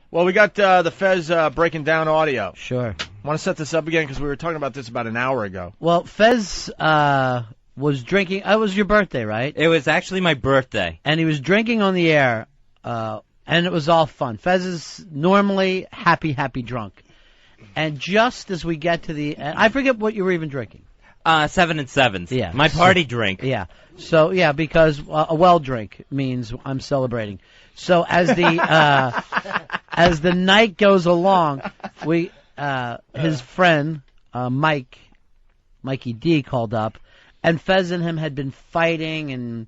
Well, we got the Fez breaking down audio. Sure. Want to set this up again because we were talking about this about an hour ago. Well, Fez was drinking. It was your birthday, right? It was actually my birthday. And he was drinking on the air, and it was all fun. Fez is normally happy drunk. And just as we get to the end, I forget what you were even drinking. 7 and 7s. Yeah. My party drink. Yeah. So, yeah, because a well drink means I'm celebrating. So as the as the night goes along, his friend Mikey D called up, and Fez and him had been fighting, and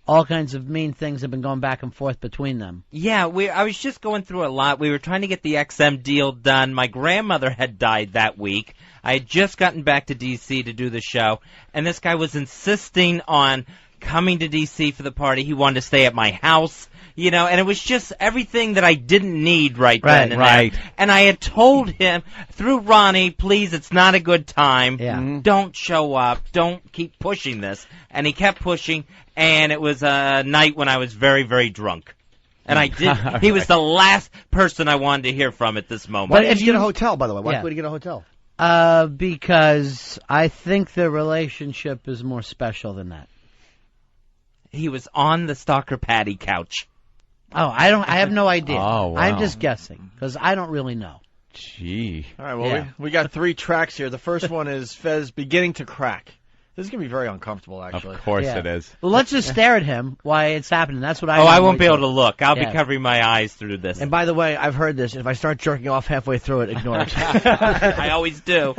all kinds of mean things have been going back and forth between them. Yeah, I was just going through a lot. We were trying to get the XM deal done. My grandmother had died that week. I had just gotten back to D.C. to do the show, and this guy was insisting on coming to D.C. for the party. He wanted to stay at my house, you know, and it was just everything that I didn't need right then and there. And I had told him, through Ronnie, please, it's not a good time. Yeah. Don't show up. Don't keep pushing this. And he kept pushing, and it was a night when I was very, very drunk. And I did. He was the last person I wanted to hear from at this moment. Why did you get a hotel, by the way? Why would you get a hotel? Because I think the relationship is more special than that. He was on the Stalker Patty couch. Oh, I have no idea. Oh, wow. I'm just guessing, because I don't really know. Gee. All right, well, we got 3 tracks here. The first one is Fez beginning to crack. This is going to be very uncomfortable, actually. Of course it is. Well, let's just stare at him while it's happening. That's what I I won't be able to look. I'll be covering my eyes through this. And by the way, I've heard this. If I start jerking off halfway through it, ignore it. I always do.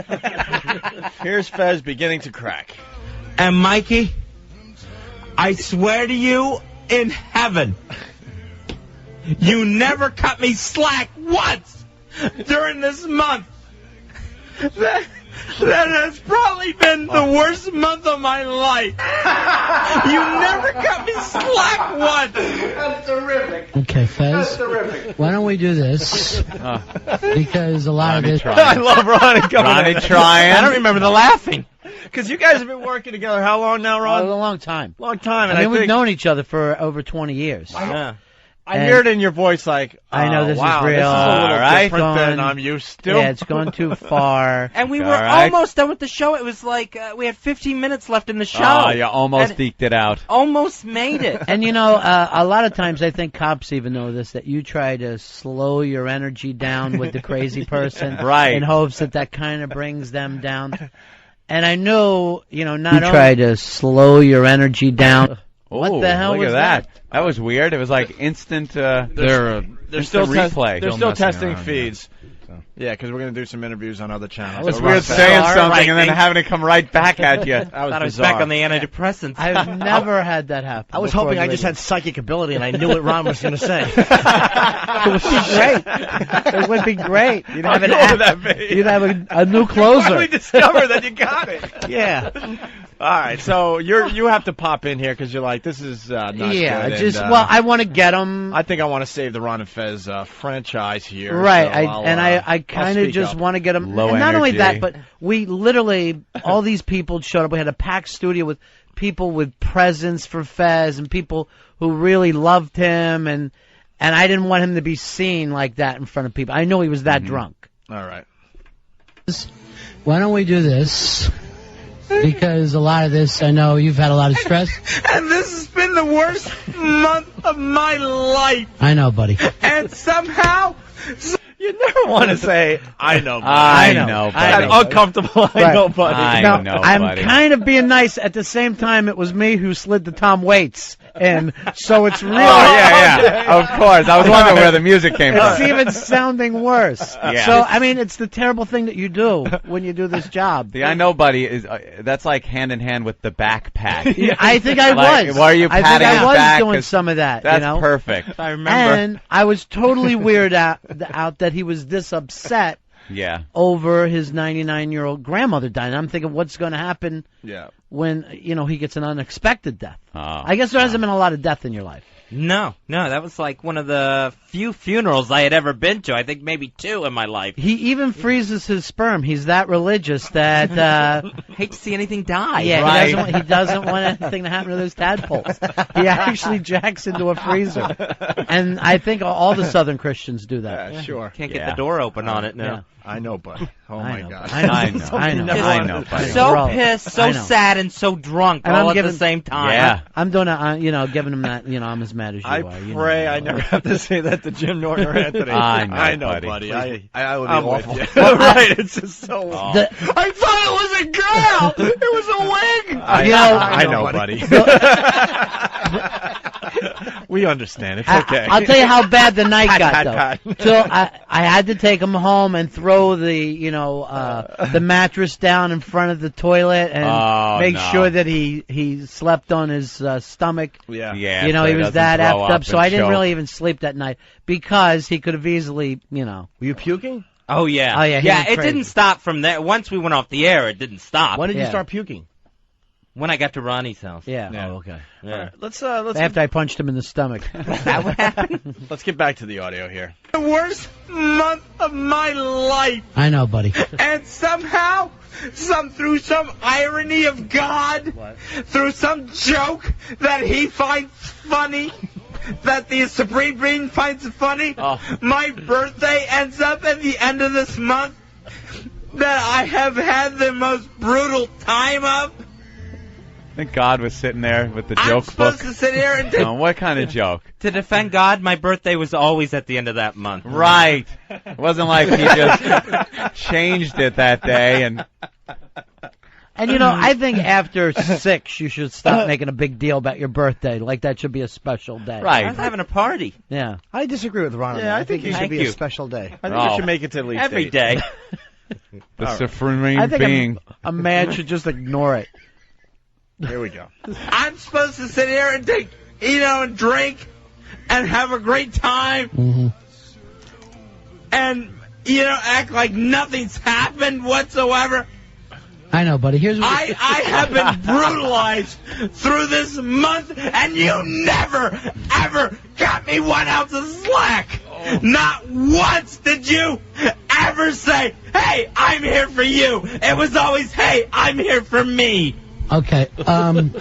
Here's Fez beginning to crack. And Mikey, I swear to you in heaven, you never cut me slack once during this month. That has probably been the worst month of my life. You never cut me slack once. That's terrific. Okay, Fez. That's terrific. Why don't we do this? Because a lot of this... I love Ronnie coming in. trying. I don't remember the laughing. Because you guys have been working together how long now, Ron? A long time. Long time. I And mean, we've known each other for over 20 years. I hear it in your voice like, I know this wow, is real. This is a little Right. different than Gone. I'm used to. Yeah, it's gone too far. And we were right. almost done with the show. It was like we had 15 minutes left in the show. Oh, you almost And eked it out. Almost made it. And, you know, a lot of times I think cops even know this, that you try to slow your energy down with the crazy person. Right. In hopes that kind of brings them down. And I know, you know, not only... You try to slow your energy down. What the hell look was at that? That was weird. It was like instant. They're still replay. They're still testing around, feeds. Yeah, because we're going to do some interviews on other channels. It's weird saying something and then having it come right back at you. That was I was bizarre. back on the antidepressants. I've never had that happen. I was hoping I just had psychic ability and I knew what Ron was going to say. It would be great. It would be great. You'd have, you'd have a new closer. Finally discover that you got it. Yeah. All right, so you have to pop in here because you're like, this is not good. Just and, well, I want to get them. I think I want to save the Ron and Fez franchise here. Right, so I kind of just want to get them. Low and not only energy. that, but we literally, all these people showed up. We had a packed studio with people with presents for Fez and people who really loved him, and I didn't want him to be seen like that in front of people. I know he was that drunk. All right. Why don't we do this? Because a lot of this, I know you've had a lot of stress. And this has been the worst month of my life. I know, buddy. And somehow... You never want to say, I know, buddy. I know, buddy. That's uncomfortable, I know, buddy. I know, I'm buddy. kind of being nice. At the same time, it was me who slid the Tom Waits in, so it's really... Oh, yeah. Of course. I was wondering where the music came It's from. even sounding worse. Yeah. So, I mean, it's the terrible thing that you do when you do this job. The I know, buddy, is that's like hand in hand with the backpack. I think I Like, was. why are you I think patting I his was back? doing 'Cause some of that. That's you know? perfect. I remember. And I was totally weirded out that he was this upset Yeah. over his 99-year-old grandmother dying. I'm thinking, what's going to happen when, you know, he gets an unexpected death? Oh, I guess there hasn't been a lot of death in your life. No, that was like one of the few few funerals I had ever been to. I think maybe 2 in my life. He even freezes his sperm. He's that religious that Hate to see anything die. yeah, Right. he doesn't want anything to happen to those tadpoles. He actually jacks into a freezer. And I think all the Southern Christians do that. Yeah, sure. Can't get Yeah. the door open on it now. Yeah. I know, buddy. Oh, I my know. God. I know. I know. Something I you know. never I wanted know, to buddy. say. So Bro, pissed, I so know. sad, and so drunk And all I'm at the giving- same time. Yeah. I'm doing giving him that, I'm as mad as you I are. you pray know. I never have to say that to Jim Norton or Anthony. I know, buddy. buddy. I would be I'm with awful. you. Right, it's just so awful. The- I thought it was a girl. It was a wig. I know, know, buddy. We understand. It's okay. I'll tell you how bad the night got pat, though. pat. So I had to take him home and throw the the mattress down in front of the toilet and Oh, make no. sure that he slept on his stomach. Yeah. Yeah, He so was doesn't that throw effed up, so and I didn't choke. really even sleep that night because he could have easily, Were you puking? Oh, yeah. Oh, yeah, he Yeah, went it crazy. didn't stop from there. Once we went off the air, it didn't stop. When did you Yeah. start puking? When I got to Ronnie's house. Yeah. Yeah. Oh, okay. Yeah. All right, let's After I punched him in the stomach. That what happened? let's get back to the audio here. The worst month of my life. I know, buddy. And somehow, through some irony of God, through some joke that he finds funny, that the Supreme Being finds funny, my birthday ends up at the end of this month that I have had the most brutal time of. I think God was sitting there with the I'm joke supposed book. to sit here and Oh, what kind of joke? To defend God, my birthday was always at the end of that month. Right. It wasn't like he just changed it that day and And I think after 6, you should stop making a big deal about your birthday. Like that should be a special day. I right. was having a party Yeah. I disagree with Ron. on Yeah, that. I think it you- should thank be you. a special day. I think Oh. you should make it to at least every 8. day. The Supreme I think Being. a man should just ignore it. Here we go. I'm supposed to sit here and take, and drink and have a great time Mm-hmm. and, act like nothing's happened whatsoever. I know, buddy. Here's what I have been brutalized through this month, and you never, ever got me 1 ounce of slack. Not once did you ever say, hey, I'm here for you. It was always, hey, I'm here for me. Okay. Okay.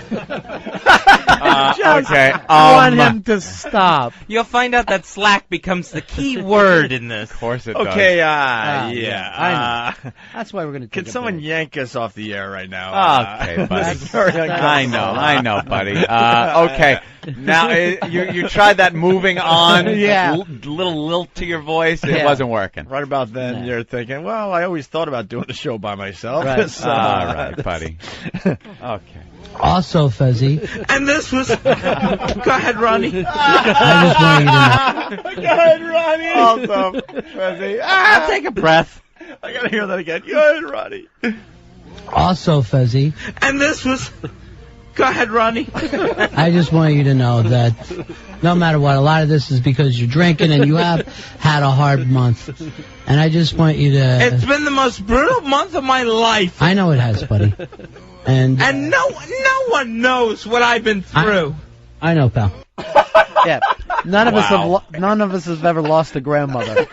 want him to stop. You'll find out that slack becomes the key word in this. Of course it Okay, does. yeah. I know. That's why we're going to take Can a someone break. yank us off the air right now? Okay, buddy. That's very uncomfortable. I know, buddy. Okay. Now, you tried that moving on, Yeah. little lilt to your voice. It Yeah. wasn't working. Right about then, Yeah. you're thinking, well, I always thought about doing the show by myself. Right. So, All right, buddy. Okay. Also, Fezzi, And this was, go ahead, Ronnie. I just want you to know. Go ahead, Ronnie. Also, Fezzi. I'll take a breath. I gotta hear that again. Go ahead, Ronnie. Also, Fezzi, And this was, go ahead, Ronnie. I just want you to know that no matter what, a lot of this is because you're drinking and you have had a hard month. And I just want you to... It's been the most brutal month of my life. I know it has, buddy. And No one knows what I've been through. I know, pal. Yeah. None of Wow. us have ever lost a grandmother.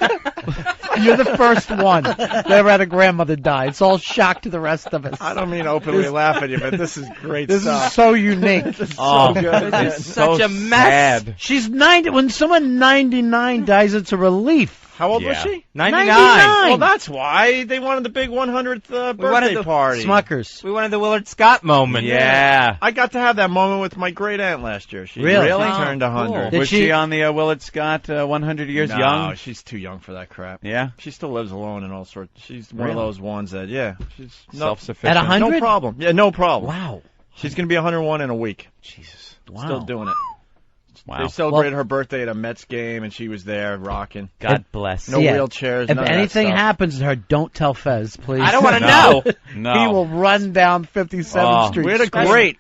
You're the first one that ever had a grandmother die. It's all shock to the rest of us. I don't mean to openly laugh at you, but this is great This stuff. is so unique. Oh, good. it's Such so a mess. sad. She's 90. When someone 99 dies, it's a relief. How old was Yeah. she? 99. Well, that's why they wanted the big 100th birthday wanted the party. Smuckers. We wanted the Willard Scott moment. Yeah. I got to have that moment with my great aunt last year. She Really? turned Oh, 100. Did Was she- she on the Willard Scott 100 Years No, Young? she's too young for that crap. Yeah. She still lives alone and all sorts. She's one of Really? those ones that, she's Self-sufficient. At 100? no problem. Yeah, no problem. Wow. She's going to be 101 in a week. Jesus. Wow. Still doing it. Wow. They celebrated her birthday at a Mets game, and she was there rocking. God bless. No Yeah. wheelchairs. If none of that anything stuff. happens to her, don't tell Fez, please. I don't want to No. know. No. He will run down 57th Oh. Street. We had a screaming. great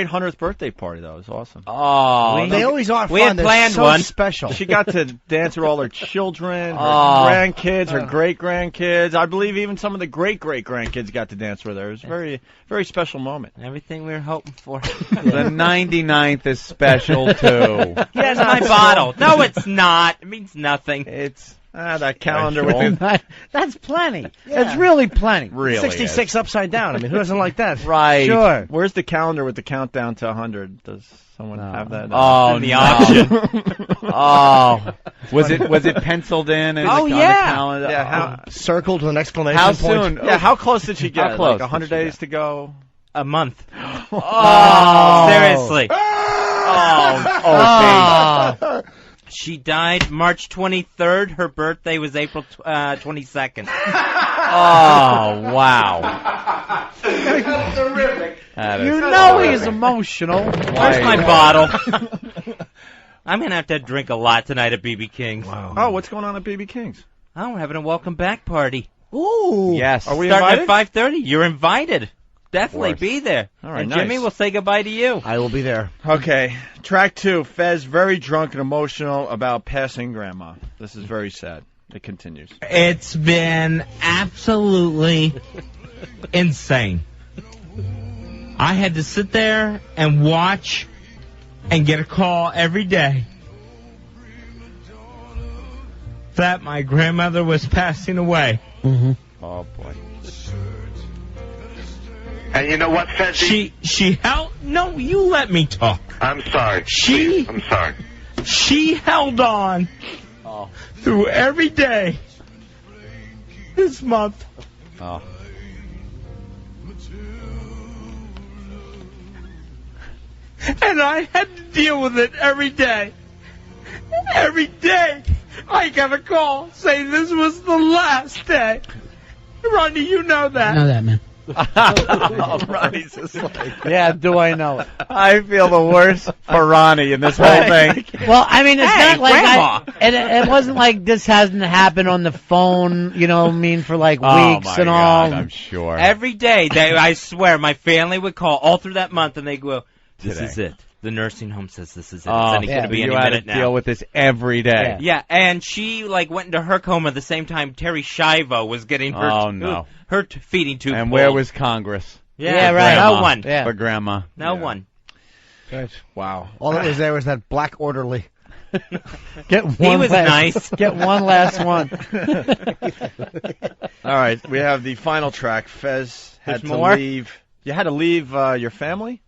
100th birthday party though. It was awesome. Oh. They always are We fun. had They're planned so one. special. She got to dance with all her children, her Oh. grandkids, her great grandkids. I believe even some of the great grandkids got to dance with her. It was a very, very special moment. Everything we were hoping for. The 99th is special too. Here's my bottle. No, it's not. It means nothing. It's that calendar with the That's plenty. That's really plenty. really 66 upside down. I mean, who doesn't like that? right. Sure. Where's the calendar with the countdown to 100? Does someone have that? Oh, the no. option. Oh, was it penciled in? And Oh, on the yeah. calendar? Yeah, how Circled with an exclamation How point. soon? yeah, how close did she get? How close Like 100 did she days to go? A month. Oh, Seriously. oh, She died March 23rd. Her birthday was April 22nd. oh, wow. That's terrific. That is You know terrific. he's emotional. Where's my bottle? I'm going to have to drink a lot tonight at BB King's. Oh, what's going on at BB King's? Oh, we're having a welcome back party. Ooh. Yes. Are we Starting invited? at 5:30. You're invited. Definitely course. be there. All right, and nice. Jimmy will say goodbye to you. I will be there. Okay, track 2. Fez very drunk and emotional about passing grandma. This is very sad. It continues. It's been absolutely insane. I had to sit there and watch and get a call every day that my grandmother was passing away. Oh, boy. And you know what, Fezzi? She held... No, you let me talk. I'm sorry. She- Please, I'm sorry. She held on through every day this month. Oh. And I had to deal with it every day. Every day, I got a call saying this was the last day. Ronnie, you know that. Know that, man. Ronnie's just like, Yeah, do I know it? I feel the worst for Ronnie in this whole thing. Well, I mean, it's Hey, not like Grandma. it wasn't like this hasn't happened on the phone, you know, for like Oh, weeks my and God, all. I'm sure. Every day, I swear, my family would call all through that month, and they go, "This Today. is it. The nursing home says this is it. Oh, It's going to be you any had minute to deal now." with this every day. Yeah, and she went into her coma the same time Terry Schiavo was getting her Oh, no. her feeding tube. And pulled. where was Congress? Yeah, right. No Grandma. one. Yeah. For Grandma. No one. Wow. All that was there was that black orderly. Get one He was last, nice. Get one last one. All right, we have the final track. Fez had There's to more? leave. You had to leave your family?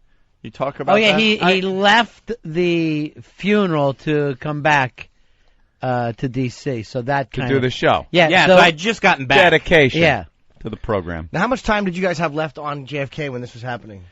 You talk about Oh yeah, that? he left the funeral to come back to DC. So that To kind do of the show. yeah. Yeah, so, so I had just gotten back. Dedication yeah. to the program. Now, how much time did you guys have left on JFK when this was happening?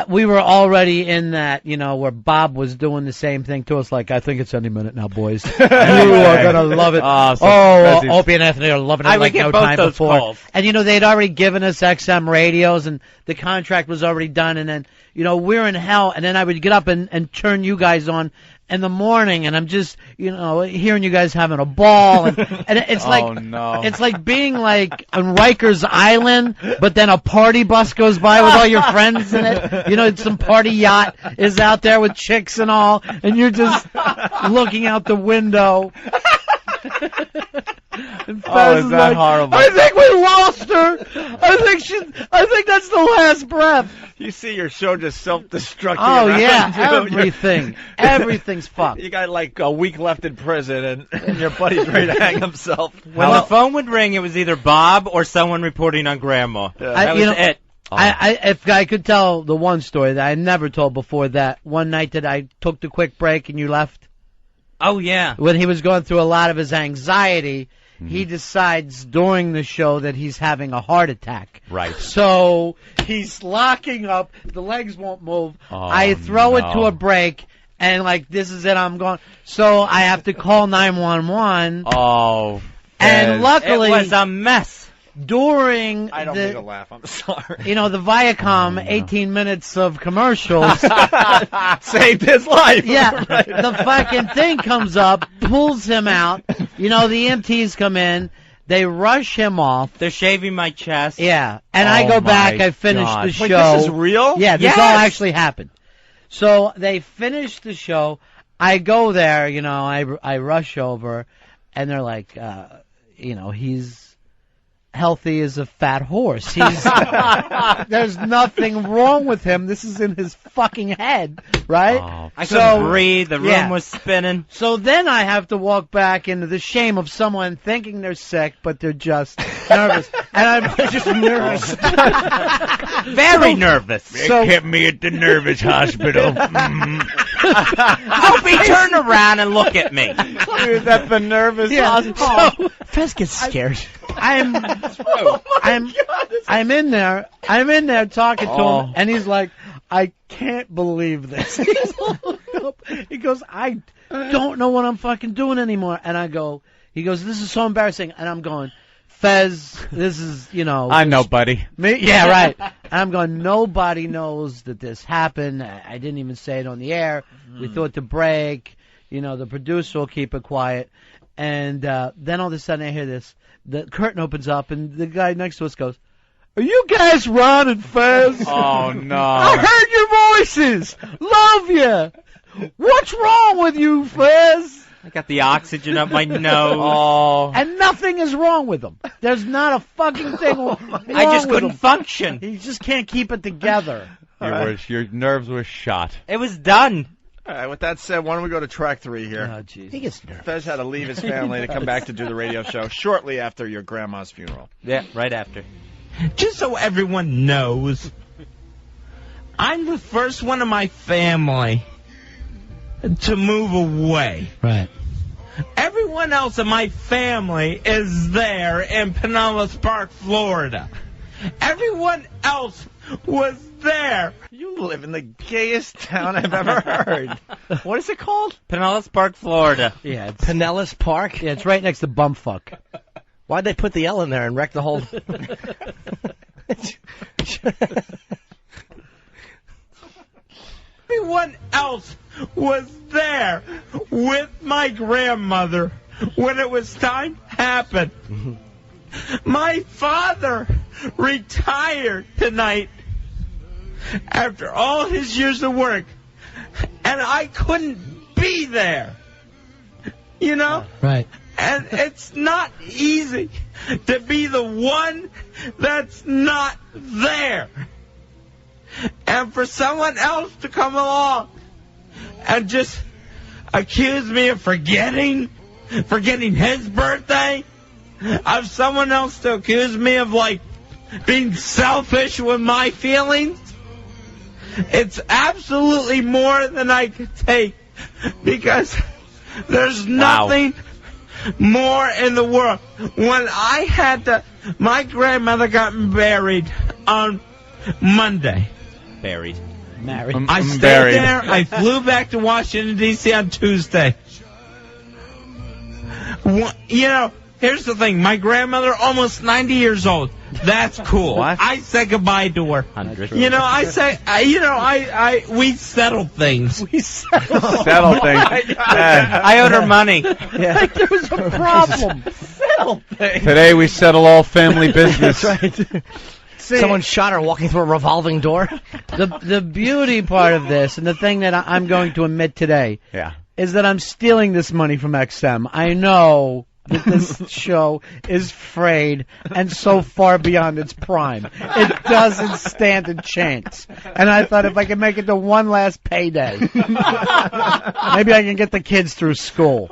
We were already in that, where Bob was doing the same thing to us, like, I think it's any minute now, boys. You are going to love it. Oh, so Fezzi's- Opie and Anthony are loving it I would like get no both time those before. calls. And, they'd already given us XM radios, and the contract was already done, and then, we're in hell, and then I would get up and turn you guys on in the morning, and I'm just, hearing you guys having a ball, and it's like, Oh, no. it's like being like on Rikers Island, but then a party bus goes by with all your friends in it. Some party yacht is out there with chicks and all, and you're just looking out the window. And Oh, Fez is is that like, horrible? I think we lost her. I think that's the last breath. You see your show just self-destructing. Oh around yeah, you. everything. Everything's fucked. You got like a week left in prison, and your buddy's ready to hang himself. When the phone would ring, it was either Bob or someone reporting on Grandma. That was it. If I could tell the one story that I never told before, that one night that I took the quick break and you left, Oh, yeah. when he was going through a lot of his anxiety, he decides during the show that he's having a heart attack. Right. So he's locking up, the legs won't move. Oh, I throw it to no. a break, and like, this is it, I'm going. So I have to call 911, Oh, and Fez. luckily, It was a mess. during I don't mean to the, laugh. I'm sorry. the Viacom 18 minutes of commercials. Saved his life. Yeah, the fucking thing comes up, pulls him out. The EMTs come in, they rush him off. They're shaving my chest. Yeah, and I Oh go back, my I finish God. the show. Wait, this is real? Yeah, this Yes! all actually happened. So they finish the show. I go there, I rush over, and they're like, he's. healthy as a fat horse. He's there's nothing wrong with him. This is in his fucking head, right? Oh, I couldn't breathe. The room yeah. was spinning. So then I have to walk back into the shame of someone thinking they're sick, but they're just nervous. And I'm just nervous. Very nervous. So kept me at the nervous hospital. Opie, turn around and look at me. Is that the nervous hospital? so Fez gets scared. I'm in there talking to him, and he's like, I can't believe this. He's all hooked up. He goes, I don't know what I'm fucking doing anymore. And he goes, this is so embarrassing. And I'm going, Fez, this is, I know, buddy. me, yeah, right. And I'm going, nobody knows that this happened. I didn't even say it on the air. We thought to break. The producer will keep it quiet. And then all of a sudden I hear this. The curtain opens up, and the guy next to us goes, are you guys Ron and Fez? Oh, no. I heard your voices. Love you. What's wrong with you, Fez? I got the oxygen up my nose. Oh. And nothing is wrong with him. There's not a fucking thing wrong I just with couldn't him. function. He just can't keep it together. Your nerves were shot. It was done. All right, with that said, why don't we go to track 3 here? Oh, jeez. He gets nervous. Fez had to leave his family to come back to do the radio show shortly after your grandma's funeral. Yeah, right after. Just so everyone knows, I'm the first one in my family to move away. Right. Everyone else in my family is there in Pinellas Park, Florida. Everyone else was there. You live in the gayest town I've ever heard. What is it called? Pinellas Park, Florida. Yeah, it's, Pinellas Park? yeah, it's right next to Bumfuck. Why'd they put the L in there and wreck the whole... Everyone else was there with my grandmother when it was time to happen. My father retired tonight after all his years of work, and I couldn't be there. Right. And it's not easy to be the one that's not there. And for someone else to come along and just accuse me of forgetting his birthday, of someone else to accuse me of, being selfish with my feelings, it's absolutely more than I could take, because there's nothing more in the world. When my grandmother got buried on Monday. Buried. Married. I stayed buried. there. I flew back to Washington, D.C. on Tuesday. Here's the thing. My grandmother, almost 90 years old. That's cool. What? I said goodbye to her. 100. We settled things. We settled. Settle things. I owed her money. Like there was a problem. Settled things. Today we settle all family business. That's right. See, Someone shot her walking through a revolving door. the beauty part of this, and the thing that I'm going to admit today, Yeah. is that I'm stealing this money from XM. I know that this show is frayed and so far beyond its prime. It doesn't stand a chance. And I thought if I could make it to one last payday, maybe I can get the kids through school.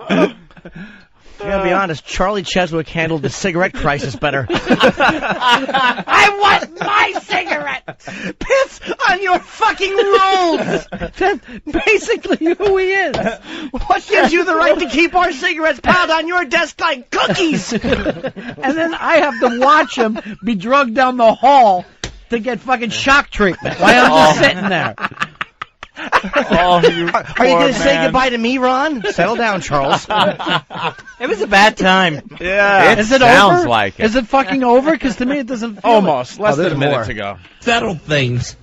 I gotta be honest, Charlie Cheswick handled the cigarette crisis better. I want my cigarette! Piss on your fucking rules! That's basically who he is. What gives you the right to keep our cigarettes piled on your desk like cookies? And then I have to watch him be drugged down the hall to get fucking shock treatment while I'm just sitting there. Oh, you Are you gonna say goodbye to me, Ron? Settle down, Charles. It was a bad time. Yeah. Is it sounds over? like it. Is it fucking over? Because to me it doesn't feel Almost. Less there's than a minute more. to go. Settled things.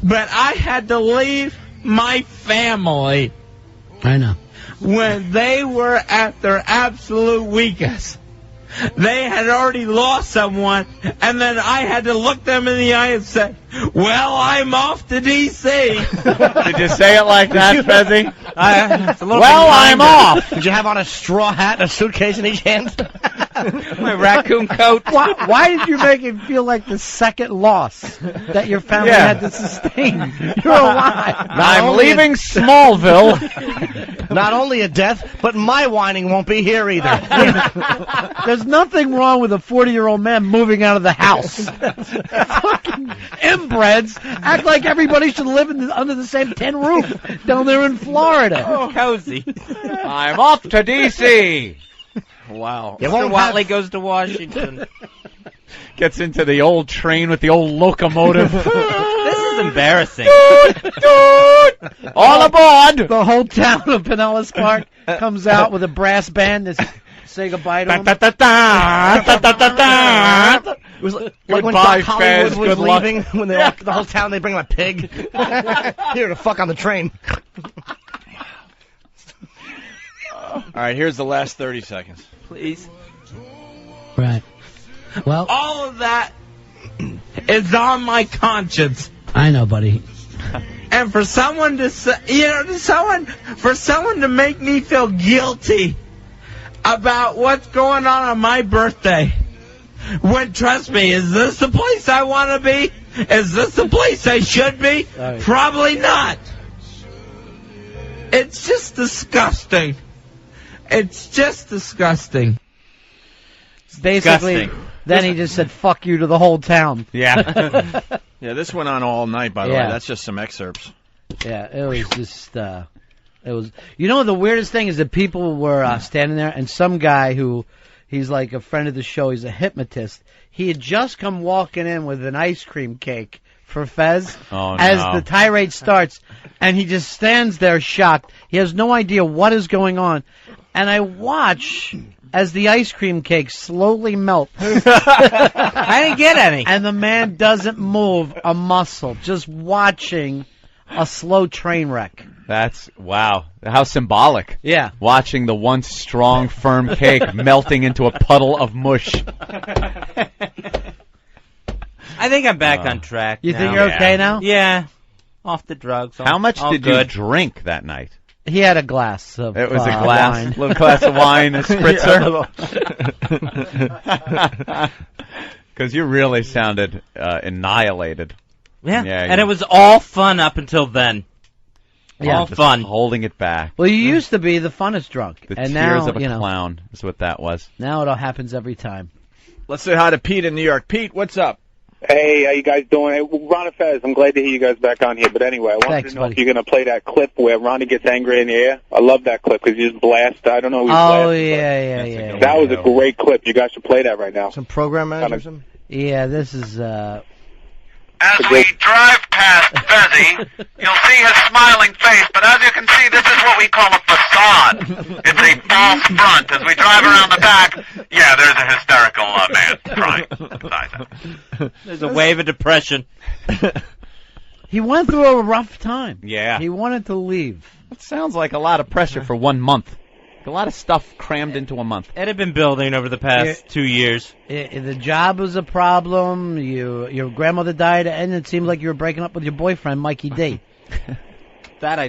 But I had to leave my family I know. when they were at their absolute weakest. They had already lost someone, and then I had to look them in the eye and say, well, I'm off to D.C. Did you say it like that, Fezzy? It's a little Well, bit I'm kinder. off. Did you have on a straw hat and a suitcase in each hand? My raccoon coat. Why did you make it feel like the second loss that your family Yeah. had to sustain? You're alive. I'm leaving Smallville. Not only a death, but my whining won't be here either. There's nothing wrong with a 40-year-old man moving out of the house. Fucking inbreds act like everybody should live under the same tin roof down there in Florida. Cozy. I'm off to D.C. Wow. You Mr. won't Watley have, goes to Washington. Gets into the old train with the old locomotive. This is embarrassing. All aboard! The whole town of Pinellas Park comes out with a brass band to say goodbye to him. it was like when Goodbye, Doc Hollywood Fez. was Good luck. leaving, when they the whole town, they bring him a pig. Here to fuck on the train. All right, here's the last 30 seconds. Please. Right. Well, All of that is on my conscience. I know, buddy. And for someone to say, for someone to make me feel guilty about what's going on my birthday, when, trust me, is this the place I want to be? Is this the place I should be? Right. Probably not. It's just disgusting. It's just disgusting. Basically, Disgusting. then he just said, fuck you to the whole town. Yeah. Yeah, this went on all night, by the Yeah. way. That's just some excerpts. Yeah, it was just, it was, you know, the weirdest thing is that people were standing there, and some guy who, he's like a friend of the show, he's a hypnotist, he had just come walking in with an ice cream cake for Fez Oh, as no. the tirade starts, and he just stands there shocked. He has no idea what is going on. And I watch as the ice cream cake slowly melts, I didn't get any. and the man doesn't move a muscle, just watching a slow train wreck. That's, wow. How symbolic. Yeah. Watching the once strong, firm cake melting into a puddle of mush. I think I'm back on track. You now. think you're okay now? Yeah. Off the drugs. How much all did good. you drink that night? He had a glass of It was a wine. glass, little glass of wine, a spritzer. Because you really sounded annihilated. Yeah. Yeah, And yeah. it was all fun up until then. Yeah. All Just fun. holding it back. Well, you used to be the funnest drunk, The and tears now of a you know. clown is what that was. Now it all happens every time. Let's say hi to Pete in New York. Pete, what's up? Hey, how you guys doing? Hey, Ron and Fez, I'm glad to hear you guys back on here. But anyway, I wanted Thanks, to know buddy. if you're going to play that clip where Ronnie gets angry in the air. I love that clip because you just blast. I don't know who you Oh blast. yeah. That was a great clip. You guys should play that right now. Some program manager or something? Yeah, this is As we drive past Fezzy, you'll see his smiling face, but as you can see, this is what we call a facade. It's a false front. As we drive around the back, yeah, there's a hysterical man crying inside that. There's a wave of depression. he went through a rough time. Yeah. He wanted to leave. That sounds like a lot of pressure for 1 month. A lot of stuff crammed into a month. It had been building over the past 2 years. The job was a problem. Your grandmother died, and it seemed like you were breaking up with your boyfriend, Mikey D. That I